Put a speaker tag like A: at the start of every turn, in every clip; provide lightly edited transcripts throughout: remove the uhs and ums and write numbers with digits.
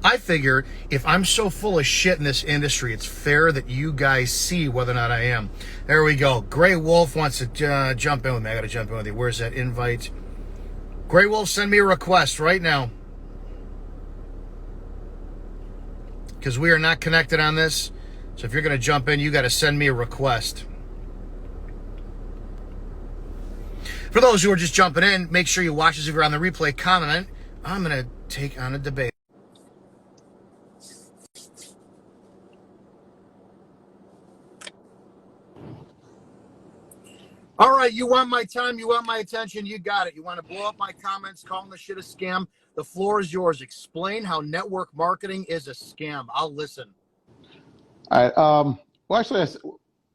A: I figure if I'm so full of shit in this industry, it's fair that you guys see whether or not I am. There we go. Grey Wolf wants to jump in with me. I got to jump in with you. Where's that invite? Grey Wolf, send me a request right now. Because we are not connected on this. So if you're going to jump in, you got to send me a request. For those who are just jumping in, make sure you watch this if you're on the replay. Comment. I'm going to take on a debate. All right, you want my time, you want my attention, you got it. You want to blow up my comments, calling the shit a scam? The floor is yours. Explain how network marketing is a scam. I'll listen.
B: All right. Well, actually,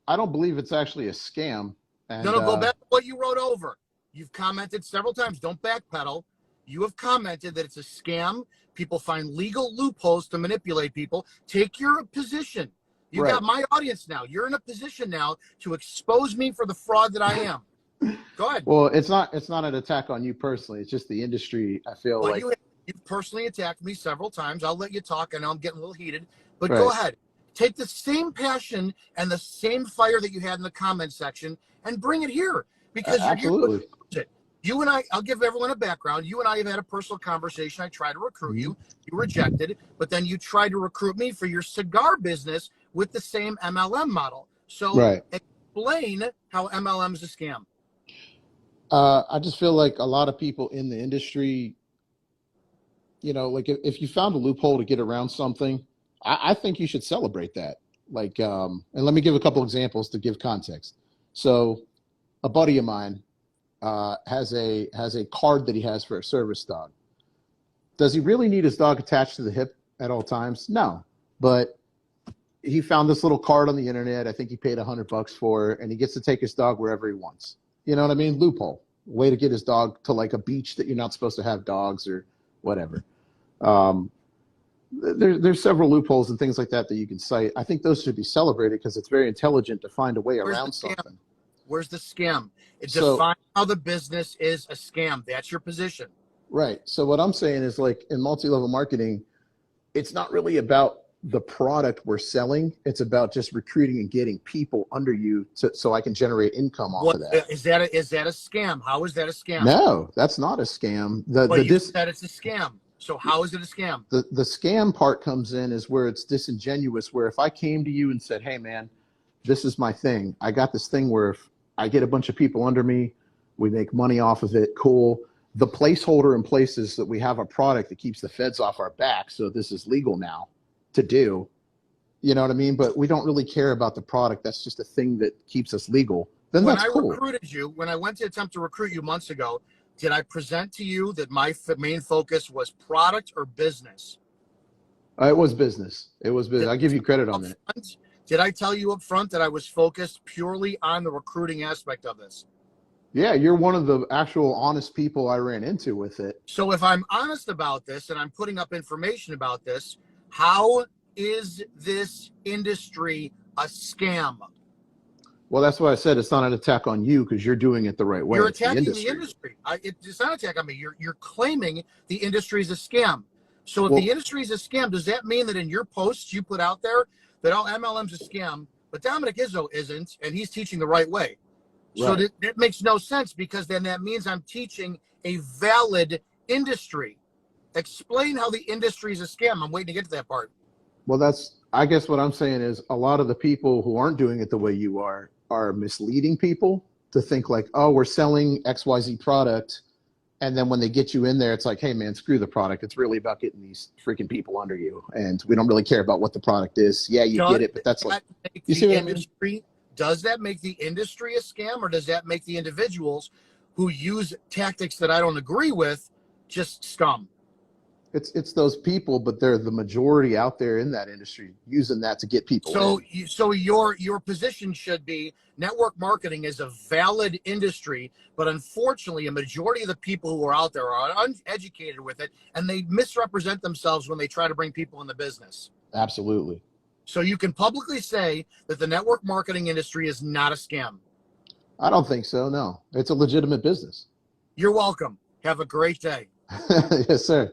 B: I don't believe it's actually a scam. And,
A: No, go back to what you wrote over. You've commented several times. Don't backpedal. You have commented that it's a scam. People find legal loopholes to manipulate people. Take your position. You got my audience now. You're in a position now to expose me for the fraud that I am. Go ahead.
B: Well, it's not an attack on you personally. It's just the industry. I feel like
A: you've personally attacked me several times. I'll let you talk. I know I'm getting a little heated, but go ahead. Take the same passion and the same fire that you had in the comment section and bring it here, because
B: absolutely.
A: You and I, I'll give everyone a background. You and I have had a personal conversation. I tried to recruit you. You rejected, but then you tried to recruit me for your cigar business with the same MLM model. So explain how MLM is a scam.
B: I just feel like a lot of people in the industry, you know, like if you found a loophole to get around something, I think you should celebrate that. Like, and let me give a couple examples to give context. So a buddy of mine has a card that he has for a service dog. Does he really need his dog attached to the hip at all times? No, but he found this little card on the internet. I think he paid $100 for it, and he gets to take his dog wherever he wants. You know what I mean? Loophole, way to get his dog to like a beach that you're not supposed to have dogs or whatever. There's several loopholes and things like that that you can cite. I think those should be celebrated because it's very intelligent to find a way around something.
A: Where's the scam? Define how the business is a scam. That's your position.
B: Right. So what I'm saying is, like, in multi-level marketing, it's not really about the product we're selling. It's about just recruiting and getting people under you so I can generate income off of that.
A: Is that a scam? How is that a scam?
B: No, that's not a scam.
A: You said it's a scam. So how is it a scam?
B: The scam part comes in is where it's disingenuous, where if I came to you and said, hey, man, this is my thing. I got this thing where if I get a bunch of people under me, we make money off of it. Cool. The placeholder in place is that we have a product that keeps the feds off our back. So this is legal now to do. You know what I mean? But we don't really care about the product. That's just a thing that keeps us legal. Then that's cool.
A: When I recruited you, when I went to attempt to recruit you months ago, did I present to you that my main focus was product or business?
B: It was business. It was business. I give you credit on that.
A: Did I tell you up front that I was focused purely on the recruiting aspect of this?
B: Yeah, you're one of the actual honest people I ran into with it.
A: So if I'm honest about this and I'm putting up information about this, how is this industry a scam?
B: Well, that's why I said it's not an attack on you because you're doing it the right way.
A: You're attacking the industry. It's not an attack on me. You're claiming the industry is a scam. So if the industry is a scam, does that mean that in your posts you put out there that MLM's a scam, but Dominick Izzo isn't, and he's teaching the right way? So that makes no sense, because then that means I'm teaching a valid industry. Explain how the industry is a scam. I'm waiting to get to that part.
B: Well, I guess what I'm saying is a lot of the people who aren't doing it the way you are misleading people to think like, oh, we're selling XYZ product. And then when they get you in there, it's like, hey, man, screw the product. It's really about getting these freaking people under you. And we don't really care about what the product is. Yeah, you get it, but that's like, you see what I mean?
A: Does that make the industry a scam, or does that make the individuals who use tactics that I don't agree with just scum?
B: It's those people, but they're the majority out there in that industry using that to get people in.
A: So your position should be network marketing is a valid industry, but unfortunately, a majority of the people who are out there are uneducated with it, and they misrepresent themselves when they try to bring people in the business.
B: Absolutely.
A: So you can publicly say that the network marketing industry is not a scam.
B: I don't think so, no. It's a legitimate business.
A: You're welcome. Have a great day.
B: Yes, sir.